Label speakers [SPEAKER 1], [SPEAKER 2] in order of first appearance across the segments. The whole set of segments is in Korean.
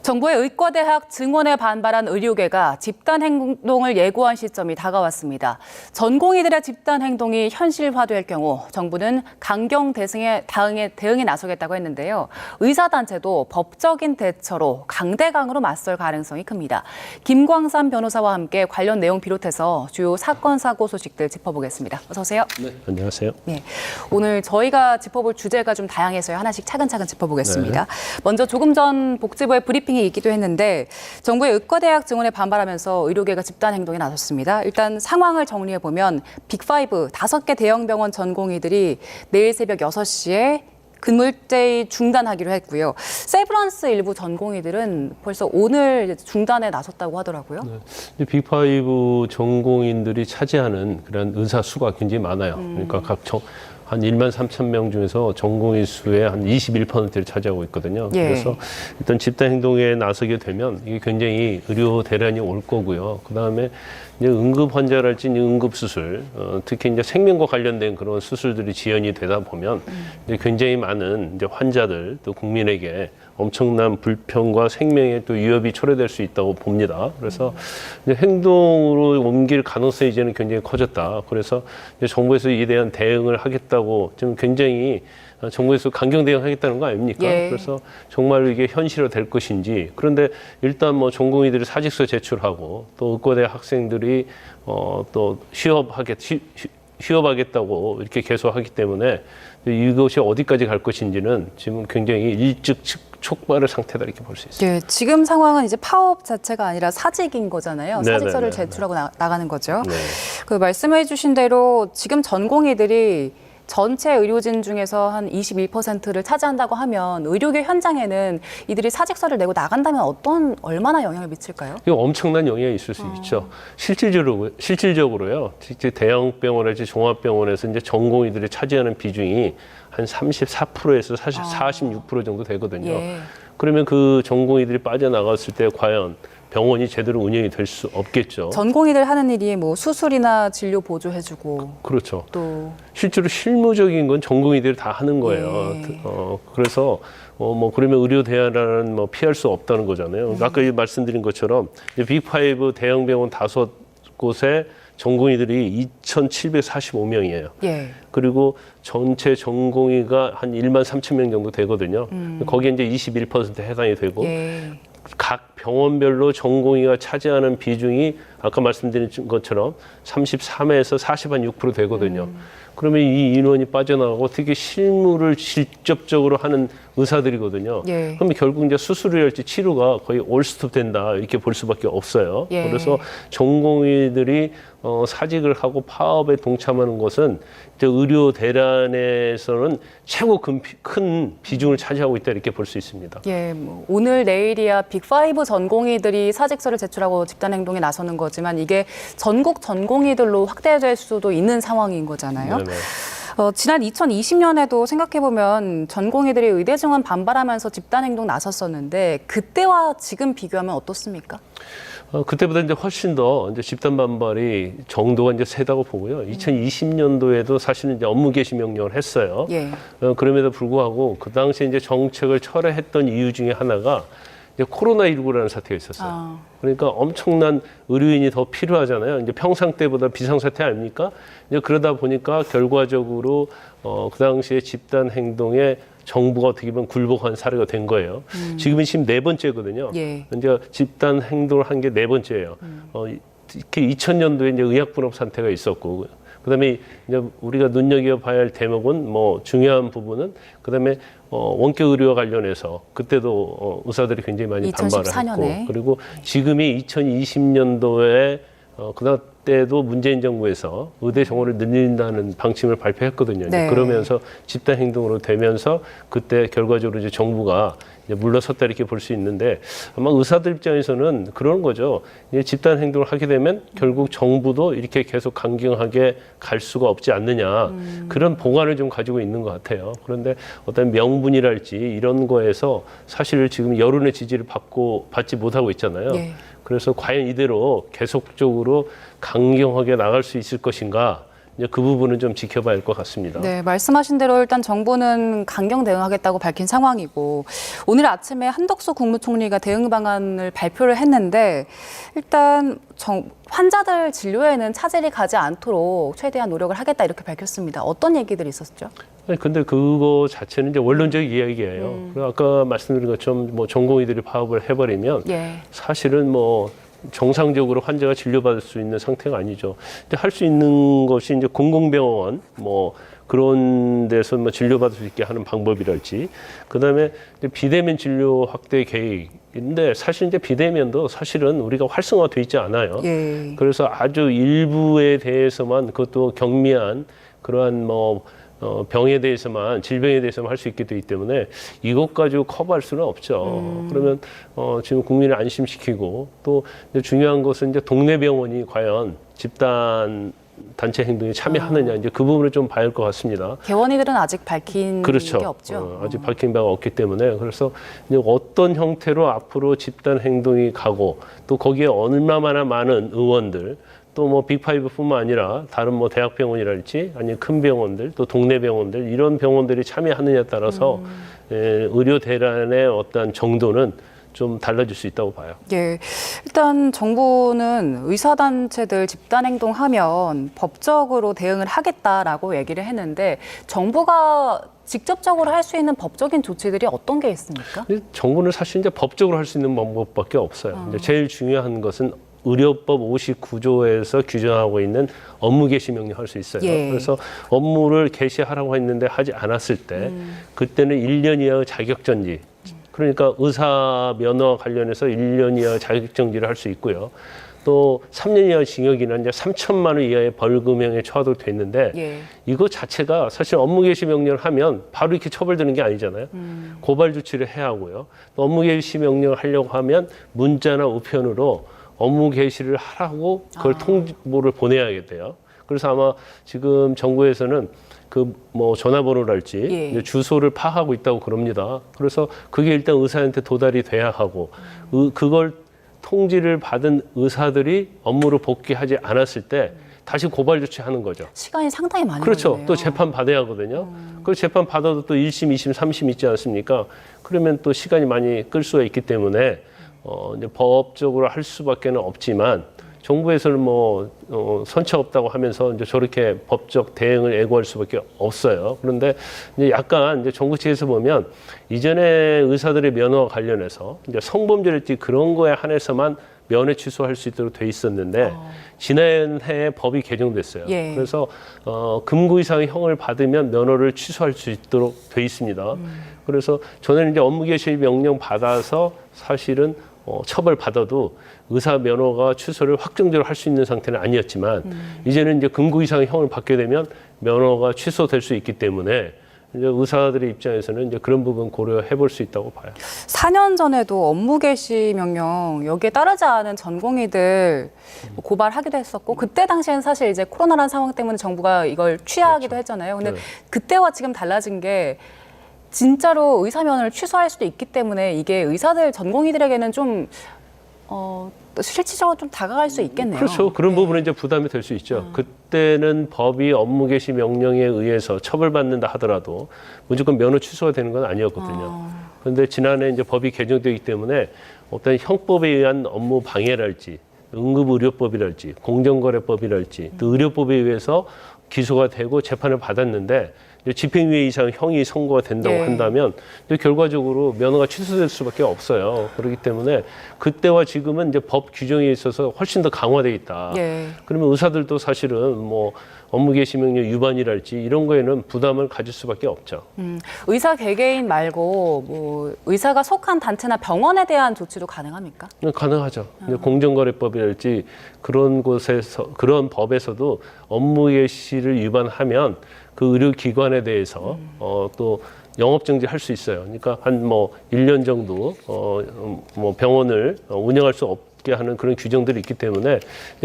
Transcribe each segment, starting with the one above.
[SPEAKER 1] 정부의 의과대학 증원에 반발한 의료계가 집단 행동을 예고한 시점이 다가왔습니다. 전공의들의 집단 행동이 현실화될 경우 정부는 강경 대응에 나서겠다고 했는데요. 의사단체도 법적인 대처로 강대강으로 맞설 가능성이 큽니다. 김광삼 변호사와 함께 관련 내용 비롯해서 주요 사건, 사고 소식들 짚어보겠습니다. 어서 오세요.
[SPEAKER 2] 네, 안녕하세요.
[SPEAKER 1] 네, 오늘 저희가 짚어볼 주제가 좀 다양해서요. 하나씩 차근차근 짚어보겠습니다. 네. 먼저 조금 전 복지부의 브리핑이 있기도 했는데 정부의 의과대학 증원에 반발하면서 의료계가 집단 행동에 나섰습니다. 일단 상황을 정리해보면 빅5 5개 대형 병원 전공의들이 내일 새벽 6시에 근무 일제히 중단하기로 했고요. 세브란스 일부 전공의들은 벌써 오늘 중단에 나섰다고 하더라고요.
[SPEAKER 2] 네. 빅5 전공인들이 차지하는 그런 의사 수가 굉장히 많아요. 그러니까 한 1만 3천 명 중에서 전공의 수의 한 21%를 차지하고 있거든요.
[SPEAKER 1] 예.
[SPEAKER 2] 그래서 일단 집단 행동에 나서게 되면 이게 굉장히 의료 대란이 올 거고요. 그다음에 이제 응급 환자랄지 응급 수술, 특히 이제 생명과 관련된 그런 수술들이 지연이 되다 보면 이제 굉장히 많은 이제 환자들 또 국민에게 엄청난 불평과 생명에 또 위협이 초래될 수 있다고 봅니다. 그래서 이제 행동으로 옮길 가능성이 이제는 굉장히 커졌다. 그래서 이제 정부에서 이에 대한 대응을 하겠다고 지금 굉장히 정부에서 강경 대응하겠다는 거 아닙니까?
[SPEAKER 1] 예.
[SPEAKER 2] 그래서 정말 이게 현실화 될 것인지. 그런데 일단 뭐 전공의들이 사직서 제출하고 또 의과대 학생들이 또 휴업하겠다고 이렇게 계속하기 때문에 이것이 어디까지 갈 것인지는 지금 굉장히 일찍 촉발의 상태다 이렇게 볼 수 있습니다.
[SPEAKER 1] 네, 지금 상황은 이제 파업 자체가 아니라 사직인 거잖아요. 사직서를 제출하고 나가는 거죠.
[SPEAKER 2] 네.
[SPEAKER 1] 그 말씀해 주신 대로 지금 전공의들이 전체 의료진 중에서 한 21%를 차지한다고 하면 의료계 현장에는 이들이 사직서를 내고 나간다면 얼마나 영향을 미칠까요?
[SPEAKER 2] 이거 엄청난 영향이 있을 수 있죠. 실질적으로요. 대형 병원에서 종합병원에서 이제 전공의들이 차지하는 비중이 한 34%에서 46% 정도 되거든요.
[SPEAKER 1] 예.
[SPEAKER 2] 그러면 그 전공의들이 빠져나갔을 때 과연 병원이 제대로 운영이 될 수 없겠죠.
[SPEAKER 1] 전공의들 하는 일이 뭐 수술이나 진료 보조해주고.
[SPEAKER 2] 그렇죠.
[SPEAKER 1] 또
[SPEAKER 2] 실제로 실무적인 건 전공의들이 다 하는 거예요.
[SPEAKER 1] 예.
[SPEAKER 2] 그래서 뭐 그러면 의료 대란은 뭐 피할 수 없다는 거잖아요. 아까 말씀드린 것처럼 빅5 대형 병원 5곳에 전공의들이 2,745명이에요.
[SPEAKER 1] 예.
[SPEAKER 2] 그리고 전체 전공의가 한 1만 3천 명 정도 되거든요. 거기에 이제 21% 해당이 되고
[SPEAKER 1] 예.
[SPEAKER 2] 각 병원별로 전공의가 차지하는 비중이 아까 말씀드린 것처럼 33에서 40한6% 되거든요. 그러면 이 인원이 빠져나가고 특히 실무를 직접적으로 하는 의사들이거든요.
[SPEAKER 1] 예.
[SPEAKER 2] 그러면 결국 이제 수술이랄지 치료가 거의 올스톱 된다 이렇게 볼 수밖에 없어요.
[SPEAKER 1] 예.
[SPEAKER 2] 그래서 전공의들이 사직을 하고 파업에 동참하는 것은 이제 의료 대란에서는 최고 큰 비중을 차지하고 있다 이렇게 볼 수 있습니다.
[SPEAKER 1] 예, 뭐 오늘 내일이야 빅5 전공의들이 사직서를 제출하고 집단 행동에 나서는 거지만 이게 전국 전공의들로 확대될 수도 있는 상황인 거잖아요.
[SPEAKER 2] 네네.
[SPEAKER 1] 지난 2020년에도 생각해보면 전공의들이 의대 증원 반발하면서 집단 행동 나섰었는데 그때와 지금 비교하면 어떻습니까?
[SPEAKER 2] 그때보다 이제 훨씬 더 이제 집단 반발이 정도가 이제 세다고 보고요. 2020년도에도 사실은 이제 업무 개시 명령을 했어요.
[SPEAKER 1] 예.
[SPEAKER 2] 그럼에도 불구하고 그 당시에 이제 정책을 철회했던 이유 중에 하나가 이제 코로나19라는 사태가 있었어요. 그러니까 엄청난 의료인이 더 필요하잖아요. 이제 평상 때보다 비상사태 아닙니까? 이제 그러다 보니까 결과적으로 그 당시에 집단 행동에 정부가 어떻게 보면 굴복한 사례가 된 거예요. 지금 4번째거든요.
[SPEAKER 1] 예.
[SPEAKER 2] 이제 집단 행동을 한 게 4번째예요. 특히 2000년도에 이제 의약분업 사태가 있었고, 그다음에 이제 우리가 눈여겨봐야 할 대목은 뭐 중요한 부분은 그다음에 원격 의료와 관련해서 그때도 의사들이 굉장히 많이 반발을
[SPEAKER 1] 2014년에.
[SPEAKER 2] 했고, 그리고 지금이 2020년도에 그때도 문재인 정부에서 의대 정원을 늘린다는 방침을 발표했거든요.
[SPEAKER 1] 네.
[SPEAKER 2] 그러면서 집단 행동으로 되면서 그때 결과적으로 이제 정부가 이제 물러섰다 이렇게 볼 수 있는데 아마 의사들 입장에서는 그런 거죠. 이제 집단 행동을 하게 되면 결국 정부도 이렇게 계속 강경하게 갈 수가 없지 않느냐 그런 보관을 좀 가지고 있는 것 같아요. 그런데 어떤 명분이랄지 이런 거에서 사실 지금 여론의 지지를 받지 못하고 있잖아요.
[SPEAKER 1] 예.
[SPEAKER 2] 그래서 과연 이대로 계속적으로 강경하게 나갈 수 있을 것인가 이제 그 부분은 좀 지켜봐야 할 것 같습니다.
[SPEAKER 1] 네, 말씀하신 대로 일단 정부는 강경 대응하겠다고 밝힌 상황이고 오늘 아침에 한덕수 국무총리가 대응 방안을 발표를 했는데 일단 환자들 진료에는 차질이 가지 않도록 최대한 노력을 하겠다 이렇게 밝혔습니다. 어떤 얘기들이 있었죠?
[SPEAKER 2] 아니, 근데 그거 자체는 이제 원론적 이야기예요. 그리고 아까 말씀드린 것처럼 뭐 전공의들이 파업을 해버리면
[SPEAKER 1] 예.
[SPEAKER 2] 사실은 뭐 정상적으로 환자가 진료받을 수 있는 상태가 아니죠. 할 수 있는 것이 이제 공공병원 뭐 그런 데서 뭐 진료받을 수 있게 하는 방법이랄지, 그다음에 이제 비대면 진료 확대 계획인데 사실 이제 비대면도 사실은 우리가 활성화돼 있지 않아요.
[SPEAKER 1] 예.
[SPEAKER 2] 그래서 아주 일부에 대해서만 그것도 경미한 그러한 병에 대해서만, 질병에 대해서만 할 수 있게 되기 때문에 이것 가지고 커버할 수는 없죠. 그러면 지금 국민을 안심시키고 또 중요한 것은 이제 동네 병원이 과연 집단 단체 행동에 참여하느냐, 이제 그 부분을 좀 봐야 할 것 같습니다.
[SPEAKER 1] 개원이들은 아직 밝힌
[SPEAKER 2] 그렇죠.
[SPEAKER 1] 게 없죠.
[SPEAKER 2] 아직 밝힌 바가 없기 때문에, 그래서 이제 어떤 형태로 앞으로 집단 행동이 가고 또 거기에 얼마나 많은 의원들, 또 뭐 빅5뿐만 아니라 다른 뭐 대학병원이랄지 아니면 큰 병원들, 또 동네 병원들, 이런 병원들이 참여하느냐에 따라서 의료 대란의 어떤 정도는 좀 달라질 수 있다고 봐요.
[SPEAKER 1] 예, 일단 정부는 의사단체들 집단행동하면 법적으로 대응을 하겠다라고 얘기를 했는데 정부가 직접적으로 할 수 있는 법적인 조치들이 어떤 게 있습니까?
[SPEAKER 2] 정부는 사실 이제 법적으로 할 수 있는 방법밖에 없어요. 이제 제일 중요한 것은 의료법 59조에서 규정하고 있는 업무 개시 명령 할 수 있어요.
[SPEAKER 1] 예.
[SPEAKER 2] 그래서 업무를 개시하라고 했는데 하지 않았을 때 그때는 1년 이하의 자격정지, 그러니까 의사 면허 관련해서 1년 이하 자격정지를 할 수 있고요. 또 3년 이하 징역이나 이제 3천만 원 이하의 벌금형에 처하도 됐는데
[SPEAKER 1] 예.
[SPEAKER 2] 이거 자체가 사실 업무 개시 명령을 하면 바로 이렇게 처벌되는 게 아니잖아요. 고발 조치를 해야 하고요. 또 업무 개시 명령을 하려고 하면 문자나 우편으로 업무 개시를 하라고 그걸 통보를 보내야 돼요. 그래서 아마 지금 정부에서는 그 뭐 전화번호랄지
[SPEAKER 1] 예.
[SPEAKER 2] 이제 주소를 파악하고 있다고 그럽니다. 그래서 그게 일단 의사한테 도달이 돼야 하고 그걸 통지를 받은 의사들이 업무로 복귀하지 않았을 때 다시 고발 조치하는 거죠.
[SPEAKER 1] 시간이 상당히 많이
[SPEAKER 2] 그렇죠.
[SPEAKER 1] 걸리네요.
[SPEAKER 2] 또 재판 받아야 하거든요. 그 재판 받아도 또 1심, 2심, 3심 있지 않습니까? 그러면 또 시간이 많이 끌 수가 있기 때문에 이제 법적으로 할 수밖에는 없지만 정부에서는 선처 없다고 하면서 이제 저렇게 법적 대응을 예고할 수밖에 없어요. 그런데 이제 약간 이제 정부 측에서 보면 이전에 의사들의 면허와 관련해서 이제 성범죄랄지 그런 거에 한해서만 면회 취소할 수 있도록 돼 있었는데 지난해 법이 개정됐어요.
[SPEAKER 1] 예.
[SPEAKER 2] 그래서 금고 이상의 형을 받으면 면허를 취소할 수 있도록 돼 있습니다. 그래서 전에는 이제 업무 개시 명령 받아서 사실은 처벌 받아도 의사 면허가 취소를 확정적으로 할 수 있는 상태는 아니었지만 이제는 이제 금고 이상의 형을 받게 되면 면허가 취소될 수 있기 때문에 이제 의사들의 입장에서는 이제 그런 부분 고려해 볼 수 있다고 봐요.
[SPEAKER 1] 4년 전에도 업무 개시 명령 여기에 따르지 않은 전공의들 고발하기도 했었고 그때 당시에는 사실 이제 코로나라는 상황 때문에 정부가 이걸 취하하기도
[SPEAKER 2] 그렇죠.
[SPEAKER 1] 했잖아요. 근데
[SPEAKER 2] 네.
[SPEAKER 1] 그때와 지금 달라진 게 진짜로 의사 면허를 취소할 수도 있기 때문에 이게 의사들 전공의들에게는 좀 실질적으로 좀 다가갈 수 있겠네요.
[SPEAKER 2] 그렇죠. 그런 부분은 이제 부담이 될 수 있죠. 그때는 법이 업무 개시 명령에 의해서 처벌받는다 하더라도 무조건 면허 취소가 되는 건 아니었거든요. 그런데 지난해 이제 법이 개정되기 때문에 어떤 형법에 의한 업무 방해랄지, 응급의료법이랄지, 공정거래법이랄지, 또 의료법에 의해서 기소가 되고 재판을 받았는데 집행유예 이상 형이 선고가 된다고
[SPEAKER 1] 예.
[SPEAKER 2] 한다면 결과적으로 면허가 취소될 수밖에 없어요. 그렇기 때문에 그때와 지금은 이제 법 규정에 있어서 훨씬 더 강화돼 있다.
[SPEAKER 1] 예.
[SPEAKER 2] 그러면 의사들도 사실은 업무 개시 명령 위반이랄지 이런 거에는 부담을 가질 수밖에 없죠.
[SPEAKER 1] 의사 개개인 말고 의사가 속한 단체나 병원에 대한 조치도 가능합니까?
[SPEAKER 2] 가능하죠. 공정거래법이랄지 그런 곳에서 그런 법에서도 업무 개시를 위반하면 그 의료기관에 대해서 또 영업정지 할 수 있어요. 그러니까 한 1년 정도 병원을 운영할 수 없게 하는 그런 규정들이 있기 때문에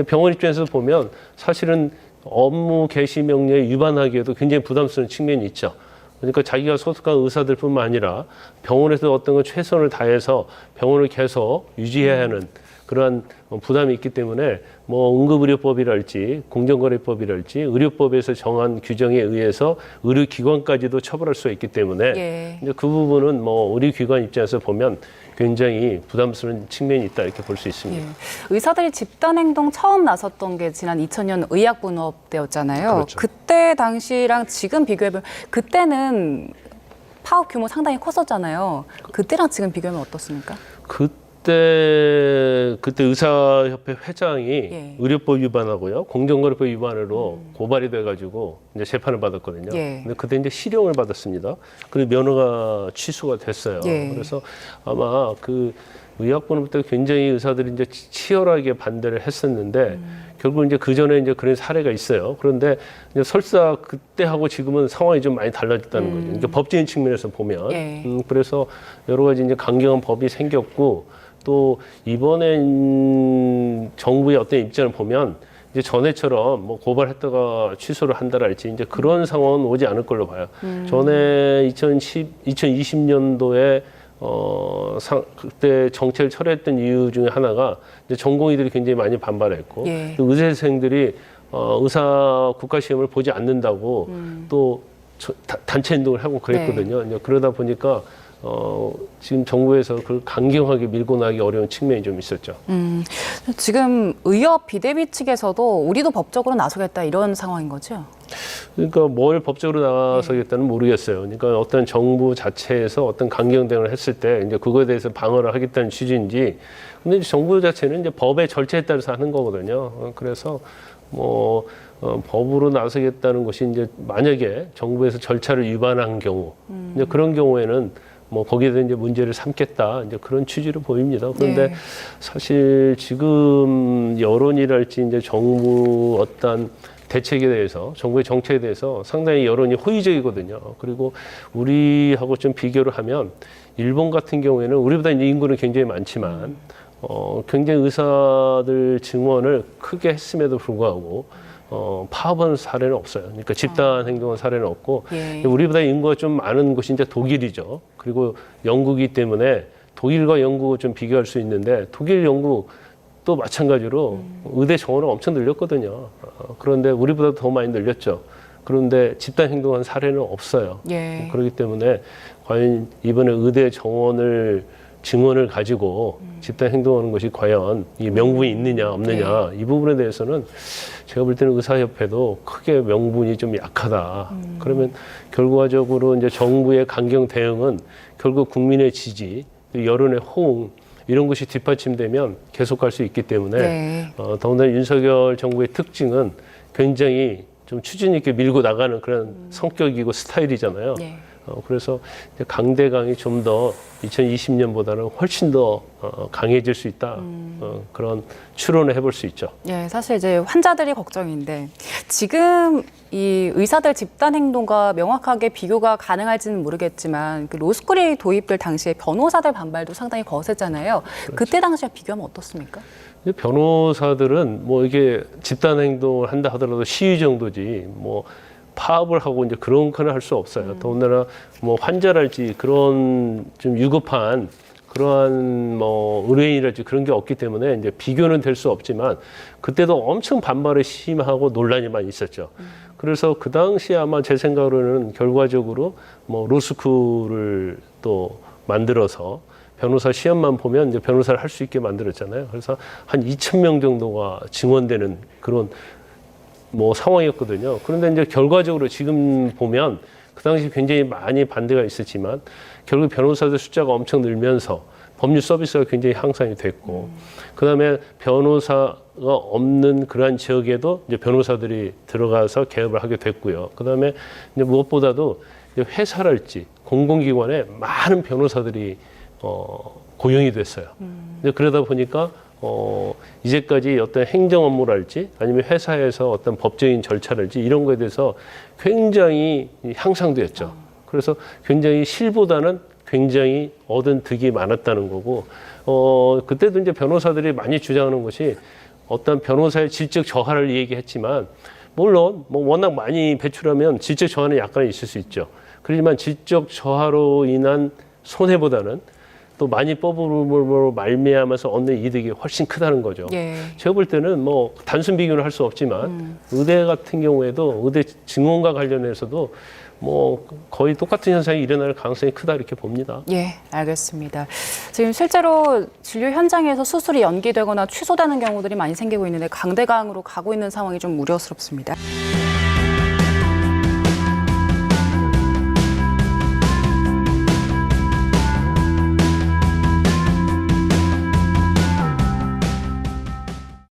[SPEAKER 2] 병원 입장에서 보면 사실은 업무 개시 명령에 위반하기에도 굉장히 부담스러운 측면이 있죠. 그러니까 자기가 소속한 의사들뿐만 아니라 병원에서 어떤 건 최선을 다해서 병원을 계속 유지해야 하는 그러한 부담이 있기 때문에 뭐 응급의료법이랄지 공정거래법이랄지 의료법에서 정한 규정에 의해서 의료기관까지도 처벌할 수가 있기 때문에
[SPEAKER 1] 예.
[SPEAKER 2] 이제 그 부분은 뭐 의료기관 입장에서 보면 굉장히 부담스러운 측면이 있다 이렇게 볼 수 있습니다.
[SPEAKER 1] 예. 의사들이 집단행동 처음 나섰던 게 지난 2000년 의약분업 때였잖아요.
[SPEAKER 2] 그렇죠.
[SPEAKER 1] 그때 당시랑 지금 비교해보면 그때는 파업 규모 상당히 컸었잖아요. 그때랑 지금 비교하면 어떻습니까?
[SPEAKER 2] 그때 의사협회 회장이
[SPEAKER 1] 예.
[SPEAKER 2] 의료법 위반하고요, 공정거래법 위반으로 고발이 돼가지고 이제 재판을 받았거든요.
[SPEAKER 1] 예.
[SPEAKER 2] 근데 그때 이제 실형을 받았습니다. 그리고 면허가 취소가 됐어요.
[SPEAKER 1] 예.
[SPEAKER 2] 그래서 아마 그 의약분업 때 굉장히 의사들이 이제 치열하게 반대를 했었는데 결국 이제 그 전에 이제 그런 사례가 있어요. 그런데 이제 설사 그때하고 지금은 상황이 좀 많이 달라졌다는 거죠. 그러니까 법적인 측면에서 보면
[SPEAKER 1] 예.
[SPEAKER 2] 그래서 여러 가지 이제 강경한 법이 생겼고 또 이번에 정부의 어떤 입장을 보면 이제 전에처럼 뭐 고발했다가 취소를 한다랄지 이제 그런 상황은 오지 않을 걸로 봐요. 전에 2020년도에 그때 정책을 철회했던 이유 중에 하나가 이제 전공의들이 굉장히 많이 반발했고
[SPEAKER 1] 예.
[SPEAKER 2] 또 의사생들이 의사 국가시험을 보지 않는다고 또 단체 행동을 하고 그랬거든요. 이제 그러다 보니까 지금 정부에서 그걸 강경하게 밀고 나기 어려운 측면이 좀 있었죠.
[SPEAKER 1] 지금 의협 비대위 측에서도 우리도 법적으로 나서겠다 이런 상황인 거죠?
[SPEAKER 2] 그러니까 뭘 법적으로 나서겠다는 모르겠어요. 그러니까 어떤 정부 자체에서 어떤 강경 대응을 했을 때 이제 그거에 대해서 방어를 하겠다는 취지인지, 근데 이제 정부 자체는 이제 법의 절차에 따라서 하는 거거든요. 그래서 뭐 법으로 나서겠다는 것이 이제 만약에 정부에서 절차를 위반한 경우, 이제 그런 경우에는 뭐 거기에 대해 이제 문제를 삼겠다 이제 그런 취지로 보입니다. 그런데
[SPEAKER 1] 네.
[SPEAKER 2] 사실 지금 여론이랄지 이제 정부 어떤 대책에 대해서 정부의 정책에 대해서 상당히 여론이 호의적이거든요. 그리고 우리하고 좀 비교를 하면 일본 같은 경우에는 우리보다 이제 인구는 굉장히 많지만 굉장히 의사들 증원을 크게 했음에도 불구하고 파업한 사례는 없어요. 그러니까 집단 행동한 사례는 없고
[SPEAKER 1] 예.
[SPEAKER 2] 우리보다 인구가 좀 많은 곳이 이제 독일이죠. 그리고 영국이기 때문에 독일과 영국을 좀 비교할 수 있는데 독일, 영국 또 마찬가지로 의대 정원을 엄청 늘렸거든요. 그런데 우리보다 더 많이 늘렸죠. 그런데 집단 행동한 사례는 없어요.
[SPEAKER 1] 예.
[SPEAKER 2] 그렇기 때문에 과연 이번에 의대 정원을 증언을 가지고 집단 행동하는 것이 과연 이 명분이 있느냐 없느냐 이 부분에 대해서는 제가 볼 때는 의사협회도 크게 명분이 좀 약하다. 그러면 결과적으로 이제 정부의 강경 대응은 결국 국민의 지지, 여론의 호응 이런 것이 뒷받침되면 계속 갈 수 있기 때문에
[SPEAKER 1] 네.
[SPEAKER 2] 더군다나 윤석열 정부의 특징은 굉장히 좀 추진 있게 밀고 나가는 그런 성격이고 스타일이잖아요.
[SPEAKER 1] 네.
[SPEAKER 2] 그래서 이제 강대강이 좀 더 2020년보다는 훨씬 더 강해질 수 있다. 그런 추론을 해볼 수 있죠.
[SPEAKER 1] 예, 사실 이제 환자들이 걱정인데 지금 이 의사들 집단 행동과 명확하게 비교가 가능할지는 모르겠지만 그 로스쿨이 도입될 당시에 변호사들 반발도 상당히 거셌잖아요.
[SPEAKER 2] 그렇죠.
[SPEAKER 1] 그때 당시와 비교하면 어떻습니까?
[SPEAKER 2] 변호사들은 뭐 이게 집단 행동을 한다 하더라도 시위 정도지 뭐 파업을 하고 이제 그런 건 할 수 없어요. 더군다나 뭐 환자랄지 그런 좀 유급한 그러한 뭐 의료인이랄지 그런 게 없기 때문에 이제 비교는 될 수 없지만 그때도 엄청 반발이 심하고 논란이 많이 있었죠. 그래서 그 당시에 아마 제 생각으로는 결과적으로 뭐 로스쿨을 또 만들어서 변호사 시험만 보면 이제 변호사를 할 수 있게 만들었잖아요. 그래서 한 2,000명 정도가 증원되는 그런 뭐 상황이었거든요. 그런데 이제 결과적으로 지금 보면 그 당시 굉장히 많이 반대가 있었지만 결국 변호사들 숫자가 엄청 늘면서 법률 서비스가 굉장히 향상이 됐고 그다음에 변호사가 없는 그러한 지역에도 이제 변호사들이 들어가서 개업을 하게 됐고요. 그다음에 이제 무엇보다도 이제 회사랄지 공공기관에 많은 변호사들이 고용이 됐어요. 이제 그러다 보니까 이제까지 어떤 행정 업무랄지 아니면 회사에서 어떤 법적인 절차랄지 이런 거에 대해서 굉장히 향상되었죠. 그래서 굉장히 실보다는 굉장히 얻은 득이 많았다는 거고, 그때도 이제 변호사들이 많이 주장하는 것이 어떤 변호사의 질적 저하를 얘기했지만, 물론 뭐 워낙 많이 배출하면 질적 저하는 약간 있을 수 있죠. 그렇지만 질적 저하로 인한 손해보다는 또 많이 뽑음으로 말미암아서 얻는 이득이 훨씬 크다는 거죠.
[SPEAKER 1] 예.
[SPEAKER 2] 제가 볼 때는 뭐 단순 비교는 할 수 없지만 의대 같은 경우에도 의대 증원과 관련해서도 뭐 거의 똑같은 현상이 일어날 가능성이 크다 이렇게 봅니다.
[SPEAKER 1] 예, 알겠습니다. 지금 실제로 진료 현장에서 수술이 연기되거나 취소되는 경우들이 많이 생기고 있는데 강대강으로 가고 있는 상황이 좀 우려스럽습니다.